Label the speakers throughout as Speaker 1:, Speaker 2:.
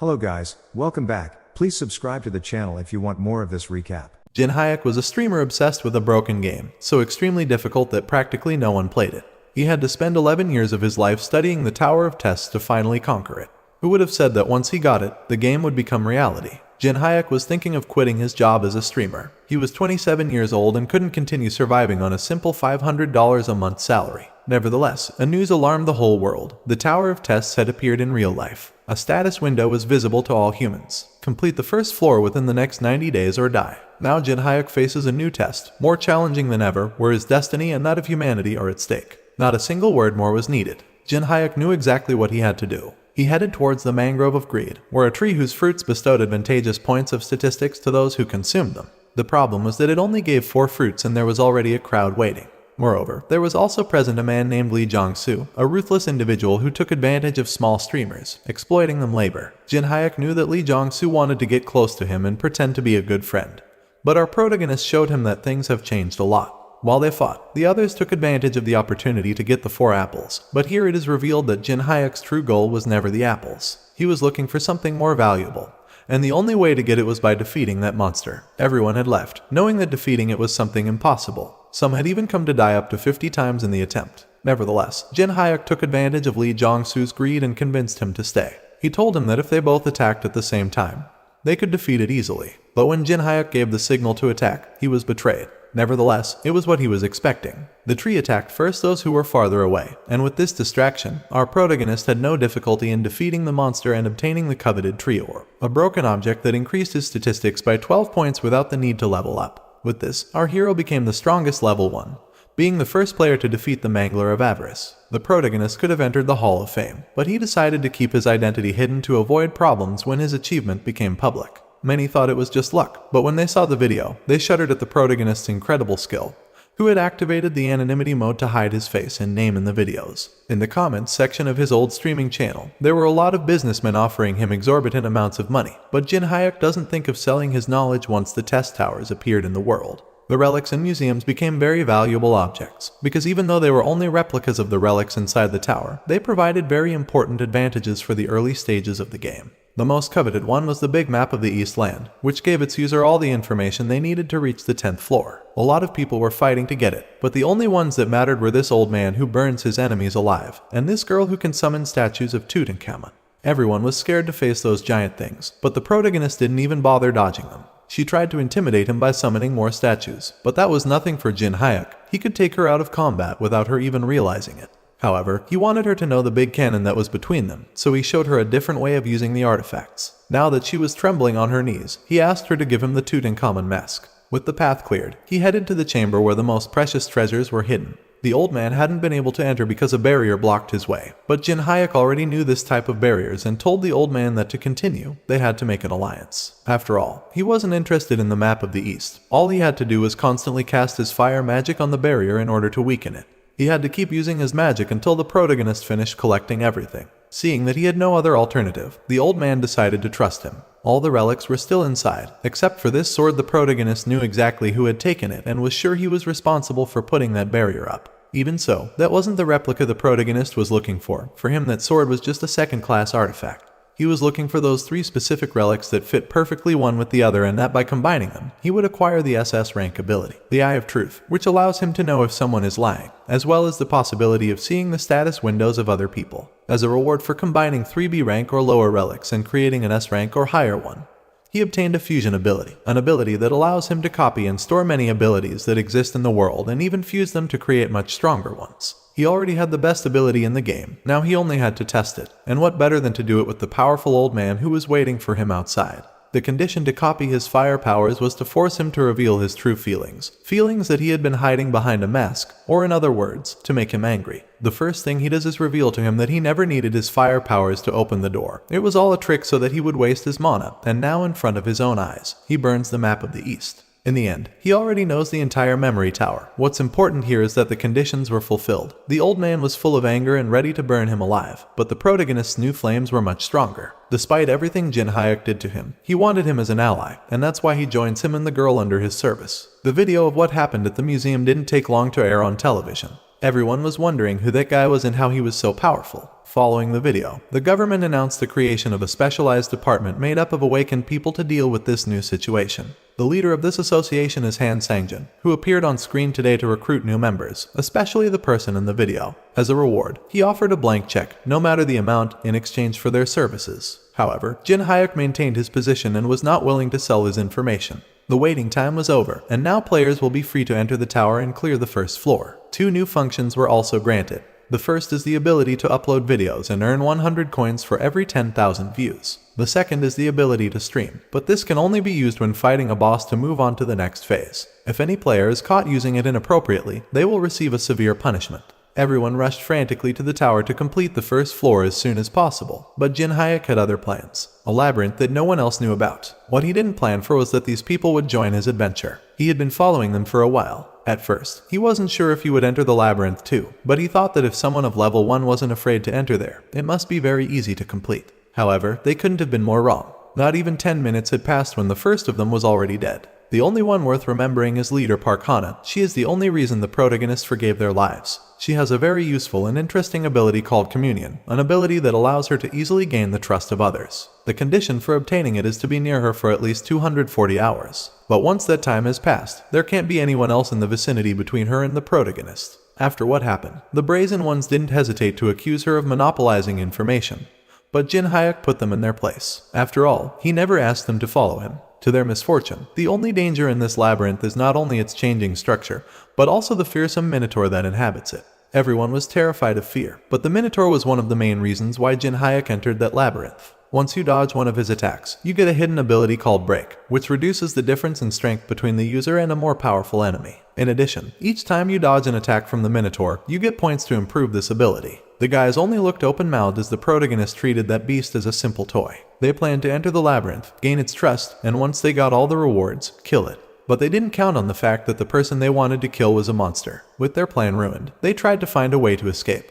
Speaker 1: Hello guys, welcome back. Please subscribe to the channel if you want more of this recap.
Speaker 2: Jin Hayek was a streamer obsessed with a broken game, so extremely difficult that practically no one played it. He had to spend 11 years of his life studying the Tower of Tests to finally conquer it. Who would have said that once he got it, the game would become reality? Jin Hayek was thinking of quitting his job as a streamer. He was 27 years old and couldn't continue surviving on a simple $500 a month salary. Nevertheless, a news alarmed the whole world. The Tower of Tests had appeared in real life. A status window was visible to all humans. Complete the first floor within the next 90 days or die. Now Jin Hayek faces a new test, more challenging than ever, where his destiny and that of humanity are at stake. Not a single word more was needed. Jin Hayek knew exactly what he had to do. He headed towards the mangrove of greed, where a tree whose fruits bestowed advantageous points of statistics to those who consumed them. The problem was that it only gave 4 fruits and there was already a crowd waiting. Moreover, there was also present a man named Lee Jong-soo, a ruthless individual who took advantage of small streamers, exploiting them labor. Jin Hayek knew that Lee Jong-soo wanted to get close to him and pretend to be a good friend. But our protagonist showed him that things have changed a lot. While they fought, the others took advantage of the opportunity to get the 4 apples. But here it is revealed that Jin Hayek's true goal was never the apples. He was looking for something more valuable. And the only way to get it was by defeating that monster. Everyone had left, knowing that defeating it was something impossible. Some had even come to die up to 50 times in the attempt. Nevertheless, Jin Hayek took advantage of Lee Jong-soo's greed and convinced him to stay. He told him that if they both attacked at the same time, they could defeat it easily. But when Jin Hayek gave the signal to attack, he was betrayed. Nevertheless, it was what he was expecting. The tree attacked first those who were farther away, and with this distraction, our protagonist had no difficulty in defeating the monster and obtaining the coveted tree orb, a broken object that increased his statistics by 12 points without the need to level up. With this, our hero became the strongest level 1, being the first player to defeat the Mangler of Avarice. The protagonist could have entered the Hall of Fame, but he decided to keep his identity hidden to avoid problems when his achievement became public. Many thought it was just luck, but when they saw the video, they shuddered at the protagonist's incredible skill, who had activated the anonymity mode to hide his face and name in the videos. In the comments section of his old streaming channel, there were a lot of businessmen offering him exorbitant amounts of money, but Jin Hayek doesn't think of selling his knowledge once the test towers appeared in the world. The relics in museums became very valuable objects, because even though they were only replicas of the relics inside the tower, they provided very important advantages for the early stages of the game. The most coveted one was the big map of the East Land, which gave its user all the information they needed to reach the 10th floor. A lot of people were fighting to get it, but the only ones that mattered were this old man who burns his enemies alive, and this girl who can summon statues of Tutankhamun. Everyone was scared to face those giant things, but the protagonist didn't even bother dodging them. She tried to intimidate him by summoning more statues, but that was nothing for Jin Hayek. He could take her out of combat without her even realizing it. However, he wanted her to know the big cannon that was between them, so he showed her a different way of using the artifacts. Now that she was trembling on her knees, he asked her to give him the Tutankhamun mask. With the path cleared, he headed to the chamber where the most precious treasures were hidden. The old man hadn't been able to enter because a barrier blocked his way, but Jin Hayek already knew this type of barriers and told the old man that to continue, they had to make an alliance. After all, he wasn't interested in the map of the East. All he had to do was constantly cast his fire magic on the barrier in order to weaken it. He had to keep using his magic until the protagonist finished collecting everything. Seeing that he had no other alternative, the old man decided to trust him. All the relics were still inside. Except for this sword, the protagonist knew exactly who had taken it and was sure he was responsible for putting that barrier up. Even so, that wasn't the replica the protagonist was looking for. For him, that sword was just a second-class artifact. He was looking for those 3 specific relics that fit perfectly one with the other, and that by combining them, he would acquire the SS rank ability, the Eye of Truth, which allows him to know if someone is lying, as well as the possibility of seeing the status windows of other people. As a reward for combining 3 B rank or lower relics and creating an S rank or higher one, he obtained a fusion ability, an ability that allows him to copy and store many abilities that exist in the world and even fuse them to create much stronger ones. He already had the best ability in the game, now he only had to test it, and what better than to do it with the powerful old man who was waiting for him outside. The condition to copy his fire powers was to force him to reveal his true feelings that he had been hiding behind a mask, or in other words, to make him angry. The first thing he does is reveal to him that he never needed his fire powers to open the door. It was all a trick so that he would waste his mana, and now in front of his own eyes, he burns the map of the East. In the end, he already knows the entire memory tower. What's important here is that the conditions were fulfilled. The old man was full of anger and ready to burn him alive, but the protagonist's new flames were much stronger. Despite everything Jin Hayek did to him, he wanted him as an ally, and that's why he joins him and the girl under his service. The video of what happened at the museum didn't take long to air on television. Everyone was wondering who that guy was and how he was so powerful. Following the video, the government announced the creation of a specialized department made up of awakened people to deal with this new situation. The leader of this association is Han Sangjin, who appeared on screen today to recruit new members, especially the person in the video. As a reward, he offered a blank check, no matter the amount, in exchange for their services. However, Jin Hyuk maintained his position and was not willing to sell his information. The waiting time was over, and now players will be free to enter the tower and clear the first floor. 2 new functions were also granted. The first is the ability to upload videos and earn 100 coins for every 10,000 views. The second is the ability to stream, but this can only be used when fighting a boss to move on to the next phase. If any player is caught using it inappropriately, they will receive a severe punishment. Everyone rushed frantically to the tower to complete the first floor as soon as possible, but Jin Hyuk had other plans, a labyrinth that no one else knew about. What he didn't plan for was that these people would join his adventure. He had been following them for a while. At first, he wasn't sure if he would enter the labyrinth too, but he thought that if someone of level 1 wasn't afraid to enter there, it must be very easy to complete. However, they couldn't have been more wrong. Not even 10 minutes had passed when the first of them was already dead. The only one worth remembering is leader Park Hana. She is the only reason the protagonists forgave their lives. She has a very useful and interesting ability called Communion, an ability that allows her to easily gain the trust of others. The condition for obtaining it is to be near her for at least 240 hours. But once that time has passed, there can't be anyone else in the vicinity between her and the protagonist. After what happened, the Brazen Ones didn't hesitate to accuse her of monopolizing information. But Jin Hyuk put them in their place. After all, he never asked them to follow him. To their misfortune, the only danger in this labyrinth is not only its changing structure, but also the fearsome minotaur that inhabits it. Everyone was terrified of fear, but the minotaur was one of the main reasons why Jin Hyuk entered that labyrinth. Once you dodge one of his attacks, you get a hidden ability called Break, which reduces the difference in strength between the user and a more powerful enemy. In addition, each time you dodge an attack from the minotaur, you get points to improve this ability. The guys only looked open-mouthed as the protagonist treated that beast as a simple toy. They planned to enter the labyrinth, gain its trust, and once they got all the rewards, kill it. But they didn't count on the fact that the person they wanted to kill was a monster. With their plan ruined, they tried to find a way to escape.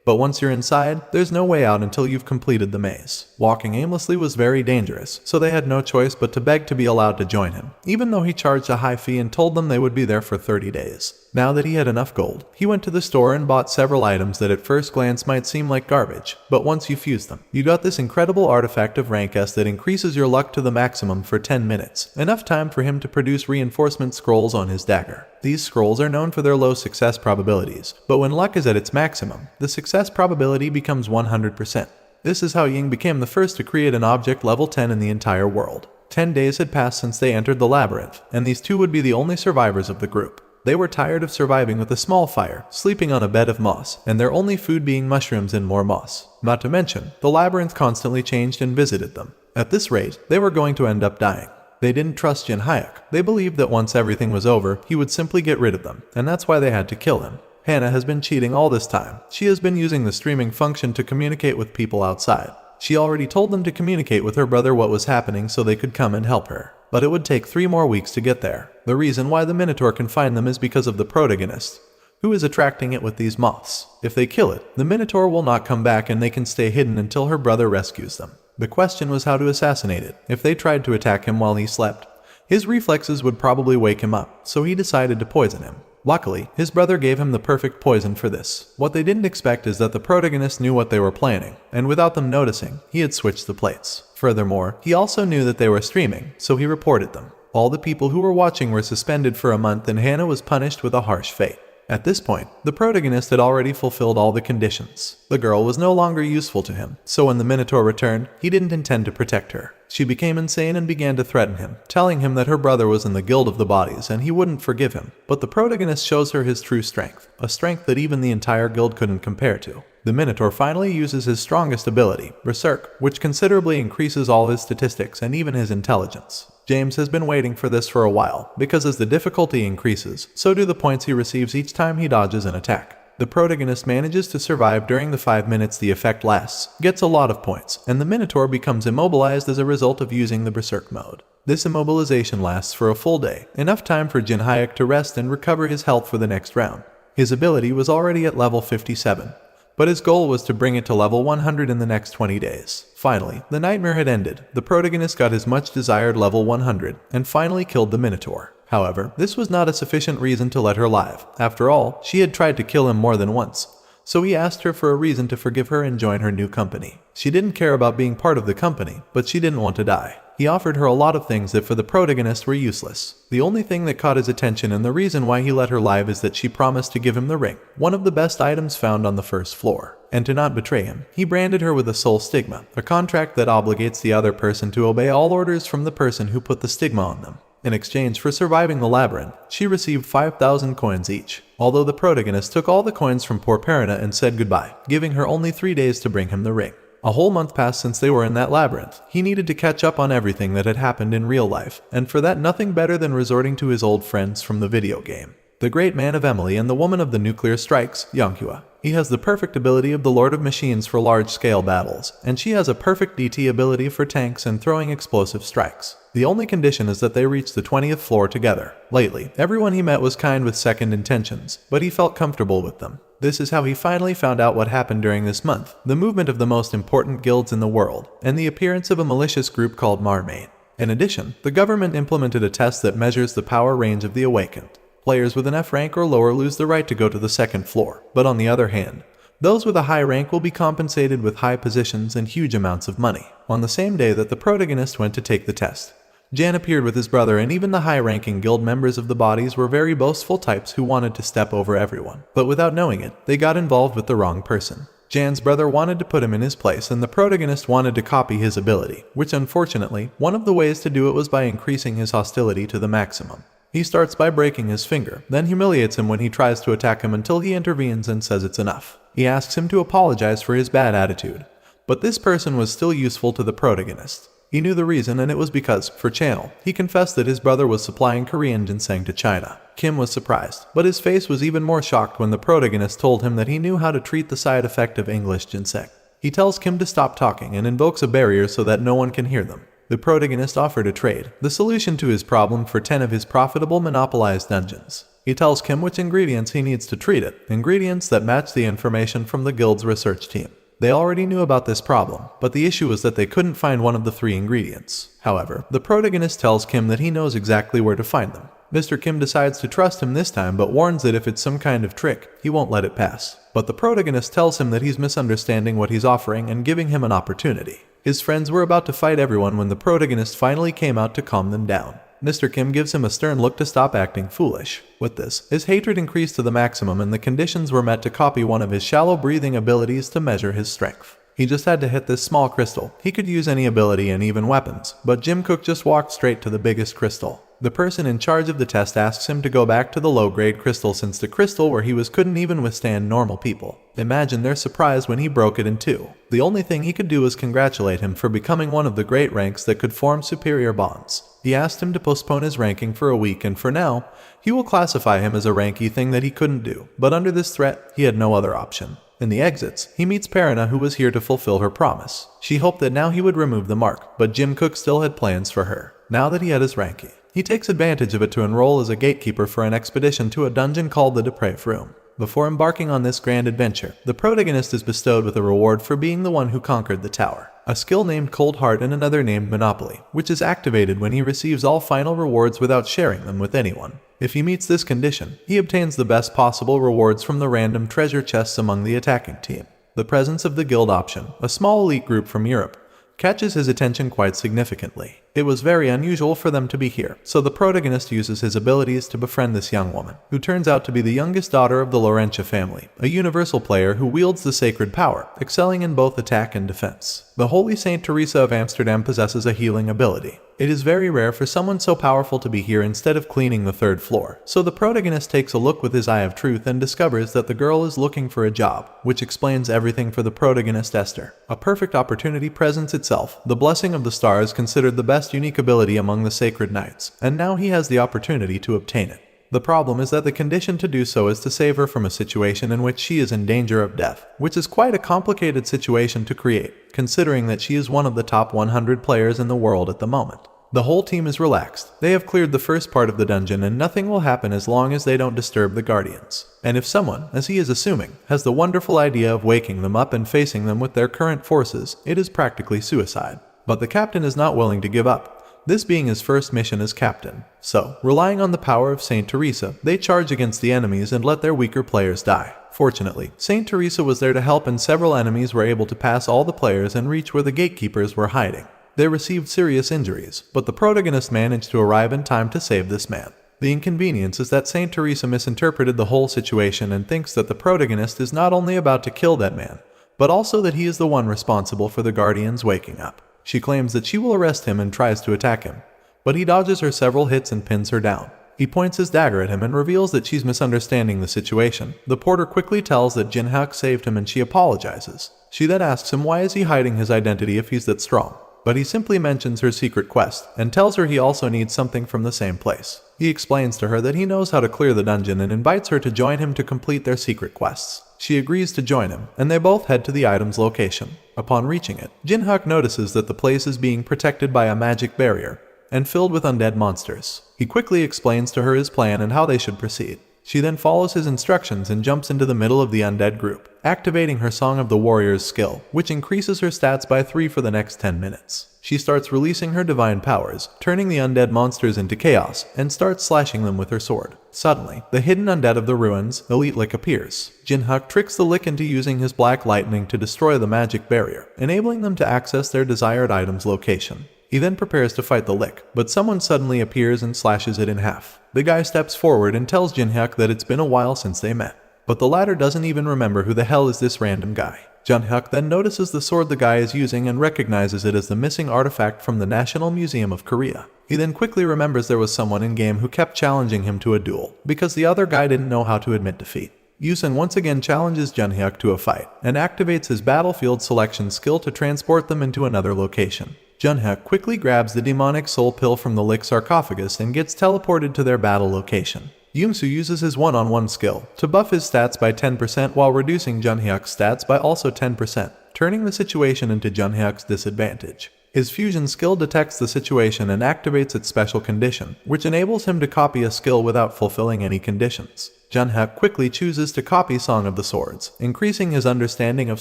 Speaker 2: But once you're inside, there's no way out until you've completed the maze. Walking aimlessly was very dangerous, so they had no choice but to beg to be allowed to join him, even though he charged a high fee and told them they would be there for 30 days. Now that he had enough gold, he went to the store and bought several items that at first glance might seem like garbage, but once you fuse them, you got this incredible artifact of rank S that increases your luck to the maximum for 10 minutes, enough time for him to produce reinforcement scrolls on his dagger. These scrolls are known for their low success probabilities, but when luck is at its maximum, the success probability becomes 100%. This is how Ying became the first to create an object level 10 in the entire world. 10 days had passed since they entered the labyrinth, and these two would be the only survivors of the group. They were tired of surviving with a small fire, sleeping on a bed of moss, and their only food being mushrooms and more moss. Not to mention, the labyrinth constantly changed and visited them. At this rate, they were going to end up dying. They didn't trust Jin Hyuk. They believed that once everything was over, he would simply get rid of them, and that's why they had to kill him. Hannah has been cheating all this time. She has been using the streaming function to communicate with people outside. She already told them to communicate with her brother what was happening so they could come and help her. But it would take 3 more weeks to get there. The reason why the Minotaur can find them is because of the protagonist, who is attracting it with these moths. If they kill it, the Minotaur will not come back and they can stay hidden until her brother rescues them. The question was how to assassinate it. If they tried to attack him while he slept, his reflexes would probably wake him up, so he decided to poison him. Luckily, his brother gave him the perfect poison for this. What they didn't expect is that the protagonist knew what they were planning, and without them noticing, he had switched the plates. Furthermore, he also knew that they were streaming, so he reported them. All the people who were watching were suspended for a month and Hannah was punished with a harsh fate. At this point, the protagonist had already fulfilled all the conditions. The girl was no longer useful to him, so when the Minotaur returned, he didn't intend to protect her. She became insane and began to threaten him, telling him that her brother was in the Guild of the Bodies and he wouldn't forgive him. But the protagonist shows her his true strength, a strength that even the entire guild couldn't compare to. The Minotaur finally uses his strongest ability, Berserk, which considerably increases all his statistics and even his intelligence. James has been waiting for this for a while, because as the difficulty increases, so do the points he receives each time he dodges an attack. The protagonist manages to survive during the 5 minutes the effect lasts, gets a lot of points, and the Minotaur becomes immobilized as a result of using the Berserk mode. This immobilization lasts for a full day, enough time for Jin Hyuk to rest and recover his health for the next round. His ability was already at level 57. But his goal was to bring it to level 100 in the next 20 days. Finally, the nightmare had ended. The protagonist got his much desired level 100 and finally killed the Minotaur. However, this was not a sufficient reason to let her live. After all, she had tried to kill him more than once. So he asked her for a reason to forgive her and join her new company. She didn't care about being part of the company, but she didn't want to die. He offered her a lot of things that for the protagonist were useless. The only thing that caught his attention and the reason why he let her live is that she promised to give him the ring, one of the best items found on the first floor. And to not betray him, he branded her with a soul stigma, a contract that obligates the other person to obey all orders from the person who put the stigma on them. In exchange for surviving the labyrinth, she received 5,000 coins each, although the protagonist took all the coins from poor Perina and said goodbye, giving her only 3 days to bring him the ring. A whole month passed since they were in that labyrinth. He needed to catch up on everything that had happened in real life, and for that nothing better than resorting to his old friends from the video game. The great man of Emily and the woman of the nuclear strikes, Manhwa. He has the perfect ability of the Lord of Machines for large-scale battles, and she has a perfect DT ability for tanks and throwing explosive strikes. The only condition is that they reach the 20th floor together. Lately, everyone he met was kind with second intentions, but he felt comfortable with them. This is how he finally found out what happened during this month, the movement of the most important guilds in the world, and the appearance of a malicious group called Marmain. In addition, the government implemented a test that measures the power range of the awakened. Players with an F rank or lower lose the right to go to the second floor, but on the other hand, those with a high rank will be compensated with high positions and huge amounts of money. On the same day that the protagonist went to take the test, Jan appeared with his brother, and even the high-ranking guild members of the bodies were very boastful types who wanted to step over everyone. But without knowing it, they got involved with the wrong person. Jan's brother wanted to put him in his place, and the protagonist wanted to copy his ability, which unfortunately, one of the ways to do it was by increasing his hostility to the maximum. He starts by breaking his finger, then humiliates him when he tries to attack him until he intervenes and says it's enough. He asks him to apologize for his bad attitude. But this person was still useful to the protagonist. He knew the reason, and it was because, for channel, he confessed that his brother was supplying Korean ginseng to China. Kim was surprised, but his face was even more shocked when the protagonist told him that he knew how to treat the side effect of English ginseng. He tells Kim to stop talking and invokes a barrier so that no one can hear them. The protagonist offered a trade, the solution to his problem, for 10 of his profitable monopolized dungeons. He tells Kim which ingredients he needs to treat it, ingredients that match the information from the guild's research team. They already knew about this problem, but the issue was that they couldn't find one of the 3 ingredients. However, the protagonist tells Kim that he knows exactly where to find them. Mr. Kim decides to trust him this time, but warns that if it's some kind of trick, he won't let it pass. But the protagonist tells him that he's misunderstanding what he's offering and giving him an opportunity. His friends were about to fight everyone when the protagonist finally came out to calm them down. Mr. Kim gives him a stern look to stop acting foolish. With this, his hatred increased to the maximum, and the conditions were met to copy one of his shallow breathing abilities to measure his strength. He just had to hit this small crystal. He could use any ability and even weapons, but Jim Cook just walked straight to the biggest crystal. The person in charge of the test asks him to go back to the low-grade crystal, since the crystal where he was couldn't even withstand normal people. Imagine their surprise when he broke it in 2. The only thing he could do was congratulate him for becoming one of the great ranks that could form superior bonds. He asked him to postpone his ranking for a week, and for now, he will classify him as a ranky thing that he couldn't do. But under this threat, he had no other option. In the exits, he meets Perina, who was here to fulfill her promise. She hoped that now he would remove the mark, but Jim Cook still had plans for her, now that he had his ranking. He takes advantage of it to enroll as a gatekeeper for an expedition to a dungeon called the Depraved Room. Before embarking on this grand adventure, the protagonist is bestowed with a reward for being the one who conquered the tower. A skill named Cold Heart and another named Monopoly, which is activated when he receives all final rewards without sharing them with anyone. If he meets this condition, he obtains the best possible rewards from the random treasure chests among the attacking team. The presence of the guild option, a small elite group from Europe, catches his attention quite significantly. It was very unusual for them to be here, so the protagonist uses his abilities to befriend this young woman, who turns out to be the youngest daughter of the Laurentia family, a universal player who wields the sacred power, excelling in both attack and defense. The Holy Saint Teresa of Amsterdam possesses a healing ability. It is very rare for someone so powerful to be here instead of cleaning the 3rd floor, so the protagonist takes a look with his eye of truth and discovers that the girl is looking for a job, which explains everything for the protagonist Esther. A perfect opportunity presents itself. The Blessing of the Star is considered the best unique ability among the sacred knights, and now he has the opportunity to obtain it. The problem is that the condition to do so is to save her from a situation in which she is in danger of death, which is quite a complicated situation to create, considering that she is one of the top 100 players in the world at the moment. The whole team is relaxed. They have cleared the first part of the dungeon, and nothing will happen as long as they don't disturb the guardians. And if someone, as he is assuming, has the wonderful idea of waking them up and facing them with their current forces, it is practically suicide. But the captain is not willing to give up. this being his first mission as captain. So, relying on the power of Saint Teresa, they charge against the enemies and let their weaker players die. Fortunately, Saint Teresa was there to help and several enemies were able to pass all the players and reach where the gatekeepers were hiding. They received serious injuries, but the protagonist managed to arrive in time to save this man. The inconvenience is that Saint Teresa misinterpreted the whole situation and thinks that the protagonist is not only about to kill that man, but also that he is the one responsible for the guardians waking up. She claims that she will arrest him and tries to attack him, but he dodges her several hits and pins her down. He points his dagger at him and reveals that she's misunderstanding the situation. The porter quickly tells that Jinhyuk saved him and she apologizes. She then asks him why is he hiding his identity if he's that strong. But he simply mentions her secret quest and tells her he also needs something from the same place. He explains to her that he knows how to clear the dungeon and invites her to join him to complete their secret quests. She agrees to join him, and they both head to the item's location. Upon reaching it, Jinhyuk notices that the place is being protected by a magic barrier and filled with undead monsters. He quickly explains to her his plan and how they should proceed. She then follows his instructions and jumps into the middle of the undead group, activating her Song of the Warrior's skill, which increases her stats by 3 for the next 10 minutes. She starts releasing her divine powers, turning the undead monsters into chaos, and starts slashing them with her sword. Suddenly, the hidden undead of the ruins, Elite Lick, appears. Jinhyuk tricks the Lick into using his black lightning to destroy the magic barrier, enabling them to access their desired item's location. He then prepares to fight the Lick, but someone suddenly appears and slashes it in half. The guy steps forward and tells Jinhyuk that it's been a while since they met, but the latter doesn't even remember who the hell is this random guy. Jinhyuk then notices the sword the guy is using and recognizes it as the missing artifact from the National Museum of Korea. He then quickly remembers there was someone in-game who kept challenging him to a duel, because the other guy didn't know how to admit defeat. Yusen once again challenges Jinhyuk to a fight, and activates his battlefield selection skill to transport them into another location. Jinhyuk quickly grabs the demonic soul pill from the Lick sarcophagus and gets teleported to their battle location. Yumsu uses his one-on-one skill to buff his stats by 10% while reducing Jinhyuk's stats by also 10%, turning the situation into Jinhyuk's disadvantage. His fusion skill detects the situation and activates its special condition, which enables him to copy a skill without fulfilling any conditions. Jinhyuk quickly chooses to copy Song of the Swords, increasing his understanding of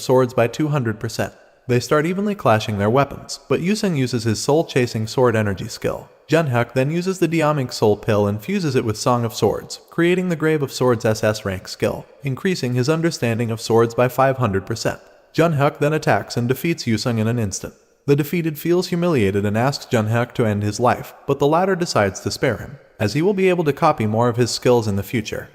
Speaker 2: swords by 200%. They start evenly clashing their weapons, but Yusen uses his soul-chasing sword energy skill. Jinhyuk then uses the Diamic Soul Pill and fuses it with Song of Swords, creating the Grave of Swords SS rank skill, increasing his understanding of swords by 500%. Jinhyuk then attacks and defeats Yusen in an instant. The defeated feels humiliated and asks Jinhyuk to end his life, but the latter decides to spare him, as he will be able to copy more of his skills in the future.